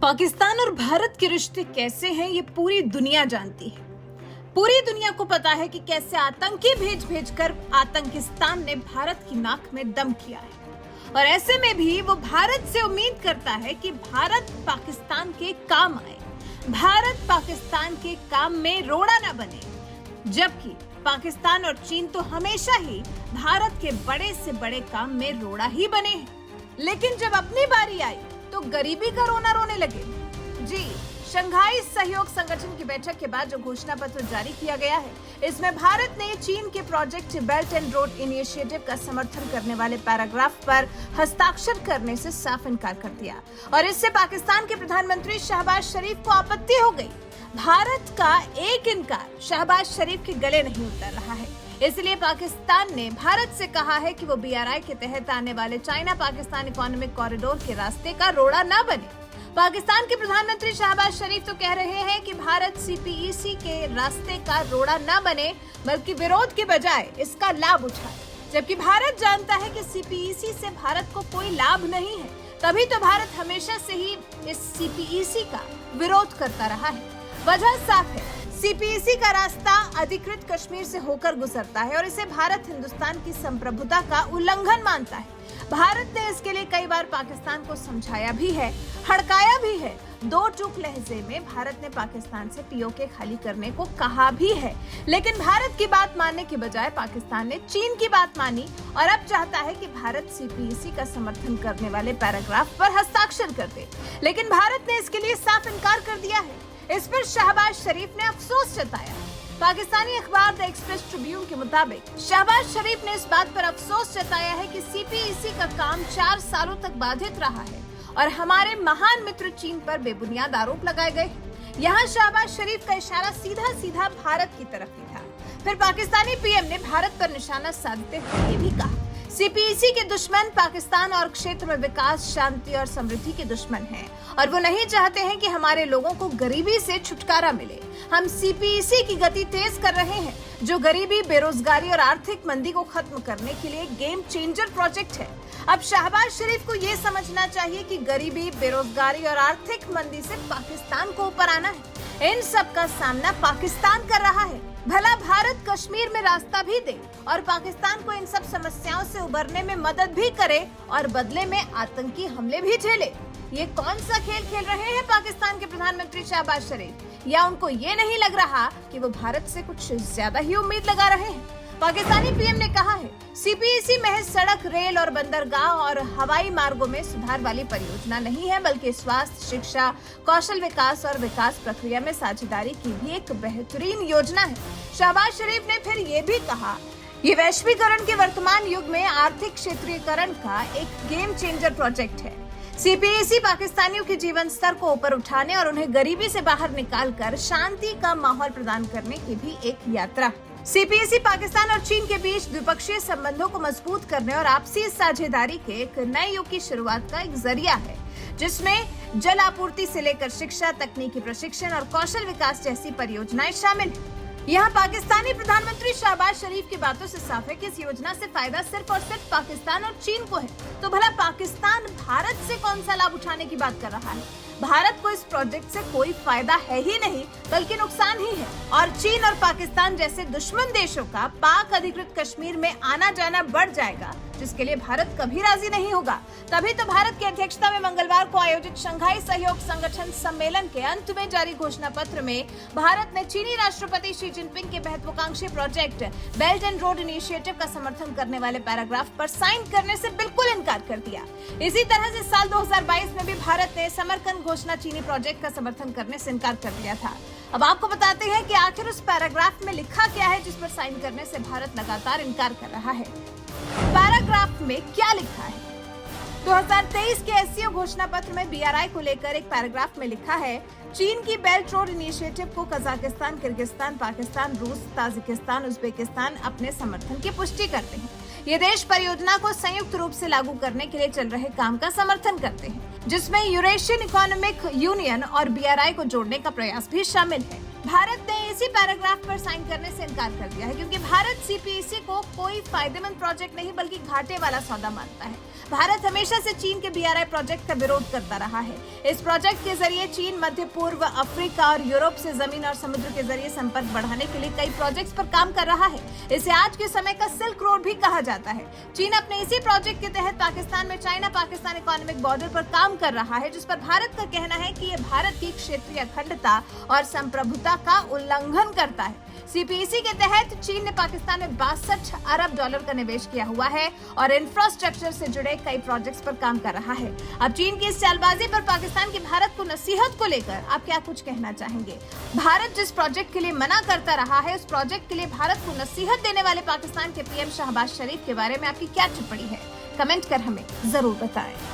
पाकिस्तान और भारत के रिश्ते कैसे हैं ये पूरी दुनिया जानती है। पूरी दुनिया को पता है कि कैसे आतंकी भेज भेजकर आतंकिस्तान ने भारत की नाक में दम किया है और ऐसे में भी वो भारत से उम्मीद करता है कि भारत पाकिस्तान के काम आए, भारत पाकिस्तान के काम में रोड़ा न बने। जबकि पाकिस्तान और चीन तो हमेशा ही भारत के बड़े से बड़े काम में रोड़ा ही बने हैं, लेकिन जब अपनी बारी आई तो गरीबी का रोना रोने लगे। जी, शंघाई सहयोग संगठन की बैठक के बाद जो घोषणा पत्र जारी किया गया है, इसमें भारत ने चीन के project belt and road initiative का समर्थन करने वाले पैराग्राफ पर हस्ताक्षर करने से साफ इनकार कर दिया और इससे पाकिस्तान के प्रधानमंत्री शहबाज शरीफ को आपत्ति हो गई। भारत का एक इनकार शहबाज शरीफ के गले नहीं उतर रहा है, इसलिए पाकिस्तान ने भारत से कहा है कि वो BRI के तहत आने वाले चाइना पाकिस्तान इकोनॉमिक कॉरिडोर के रास्ते का रोड़ा न बने। पाकिस्तान के प्रधानमंत्री शहबाज शरीफ तो कह रहे हैं कि भारत CPEC के रास्ते का रोड़ा न बने बल्कि विरोध के बजाय इसका लाभ उठाए, जबकि भारत जानता है कि CPEC से भारत को कोई लाभ नहीं है। तभी तो भारत हमेशा से ही इस CPEC का विरोध करता रहा है। वजह साफ है, CPEC का रास्ता अधिकृत कश्मीर से होकर गुजरता है और इसे भारत हिंदुस्तान की संप्रभुता का उल्लंघन मानता है। भारत ने इसके लिए कई बार पाकिस्तान को समझाया भी है, हड़काया भी है। दो टूक लहजे में भारत ने पाकिस्तान से POK खाली करने को कहा भी है, लेकिन भारत की बात मानने के बजाय पाकिस्तान ने चीन की बात मानी और अब चाहता है कि भारत CPEC का समर्थन करने वाले पैराग्राफ पर हस्ताक्षर कर दे, लेकिन भारत ने इसके लिए साफ इनकार कर दिया है। इस पर शहबाज शरीफ ने अफसोस जताया। पाकिस्तानी अखबार द एक्सप्रेस ट्रिब्यून के मुताबिक शहबाज शरीफ ने इस बात पर अफसोस जताया है कि CPEC का काम 4 सालों तक बाधित रहा है और हमारे महान मित्र चीन पर बेबुनियाद आरोप लगाए गए। यहाँ शहबाज शरीफ का इशारा सीधा सीधा भारत की तरफ ही था। फिर पाकिस्तानी PM ने भारत पर निशाना साधते हुए ये भी कहा, CPEC के दुश्मन पाकिस्तान और क्षेत्र में विकास, शांति और समृद्धि के दुश्मन हैं और वो नहीं चाहते हैं कि हमारे लोगों को गरीबी से छुटकारा मिले। हम CPEC की गति तेज कर रहे हैं, जो गरीबी, बेरोजगारी और आर्थिक मंदी को खत्म करने के लिए गेम चेंजर प्रोजेक्ट है। अब शहबाज शरीफ को ये समझना चाहिए कि गरीबी, बेरोजगारी और आर्थिक मंदी से पाकिस्तान को ऊपर आना है। इन सब का सामना पाकिस्तान कर रहा है। भला भारत कश्मीर में रास्ता भी दे और पाकिस्तान को इन सब समस्याओं से उबरने में मदद भी करे और बदले में आतंकी हमले भी झेले। ये कौन सा खेल खेल रहे हैं पाकिस्तान के प्रधानमंत्री शहबाज शरीफ? या उनको ये नहीं लग रहा कि वो भारत से कुछ ज्यादा ही उम्मीद लगा रहे हैं? पाकिस्तानी PM ने कहा है, CPEC महज सड़क, रेल और बंदरगाह और हवाई मार्गों में सुधार वाली परियोजना नहीं है, बल्कि स्वास्थ्य, शिक्षा, कौशल विकास और विकास प्रक्रिया में साझेदारी की भी एक बेहतरीन योजना है। शहबाज शरीफ ने फिर ये भी कहा, ये वैश्वीकरण के वर्तमान युग में आर्थिक क्षेत्रीयकरण का एक गेम चेंजर प्रोजेक्ट है। CPEC पाकिस्तानियों के जीवन स्तर को ऊपर उठाने और उन्हें गरीबी से बाहर निकालकर शांति का माहौल प्रदान करने की भी एक यात्रा। CPEC पाकिस्तान और चीन के बीच द्विपक्षीय संबंधों को मजबूत करने और आपसी साझेदारी के एक नए युग की शुरुआत का एक जरिया है, जिसमें जल आपूर्ति से लेकर शिक्षा, तकनीकी प्रशिक्षण और कौशल विकास जैसी परियोजनाएं शामिल हैं। यहाँ पाकिस्तानी प्रधानमंत्री शहबाज शरीफ की बातों से साफ है कि इस योजना से फायदा सिर्फ और सिर्फ पाकिस्तान और चीन को है। तो भला पाकिस्तान भारत से कौन सा लाभ उठाने की बात कर रहा है? भारत को इस प्रोजेक्ट से कोई फायदा है ही नहीं, बल्कि नुकसान ही है। और चीन और पाकिस्तान जैसे दुश्मन देशों का पाक अधिकृत कश्मीर में आना जाना बढ़ जाएगा, जिसके लिए भारत कभी राजी नहीं होगा। तभी तो भारत की अध्यक्षता में मंगलवार को आयोजित शंघाई सहयोग संगठन सम्मेलन के अंत में जारी घोषणा पत्र में भारत ने चीनी राष्ट्रपति शी जिनपिंग के महत्वाकांक्षी project belt and road initiative का समर्थन करने वाले पैराग्राफ पर साइन करने से बिल्कुल इनकार कर दिया। इसी तरह से साल 2022 में भी भारत ने समरकंद घोषणा चीनी प्रोजेक्ट का समर्थन करने से इनकार कर दिया था। अब आपको बताते हैं कि आखिर उस पैराग्राफ में लिखा क्या है जिस पर साइन करने से भारत लगातार इनकार कर रहा है। पैराग्राफ में क्या लिखा है? 2023 के SCO घोषणा पत्र में BRI को लेकर एक पैराग्राफ में लिखा है, चीन की बेल्ट रोड इनिशिएटिव को कजाकिस्तान, किर्गिस्तान, पाकिस्तान, रूस, ताजिकिस्तान, उज्बेकिस्तान अपने समर्थन की पुष्टि करते हैं। ये देश परियोजना को संयुक्त रूप से लागू करने के लिए चल रहे काम का समर्थन करते हैं, जिसमें यूरेशियन इकोनॉमिक यूनियन और BRI को जोड़ने का प्रयास भी शामिल है। भारत ने इसी पैराग्राफ पर साइन करने से इनकार कर दिया है क्योंकि भारत सीपीईसी को कोई फायदेमंद प्रोजेक्ट नहीं बल्कि घाटे वाला सौदा मानता है। भारत हमेशा से चीन के बीआरआई प्रोजेक्ट का विरोध करता रहा है। इस प्रोजेक्ट के जरिए चीन मध्य पूर्व, अफ्रीका और यूरोप से जमीन और समुद्र के जरिए संपर्क बढ़ाने के लिए कई प्रोजेक्ट्स पर काम कर रहा है। इसे आज के समय का सिल्क रोड भी कहा जाता है। चीन अपने इसी प्रोजेक्ट के तहत पाकिस्तान में चाइना पाकिस्तान इकोनॉमिक बॉर्डर पर काम कर रहा है, जिस पर भारत का कहना है कि यह भारत की क्षेत्रीय अखंडता और संप्रभुता का उल्लंघन करता है। सीपीईसी के तहत चीन ने पाकिस्तान में 62 अरब डॉलर का निवेश किया हुआ है और इंफ्रास्ट्रक्चर से जुड़े कई प्रोजेक्ट्स पर काम कर रहा है। अब चीन की इस चालबाजी पर पाकिस्तान की भारत को नसीहत को लेकर आप क्या कुछ कहना चाहेंगे? भारत जिस प्रोजेक्ट के लिए मना करता रहा है, उस प्रोजेक्ट के लिए भारत को नसीहत देने वाले पाकिस्तान के पीएम शहबाज शरीफ के बारे में आपकी क्या टिप्पणी है? कमेंट कर हमें जरूर बताएं।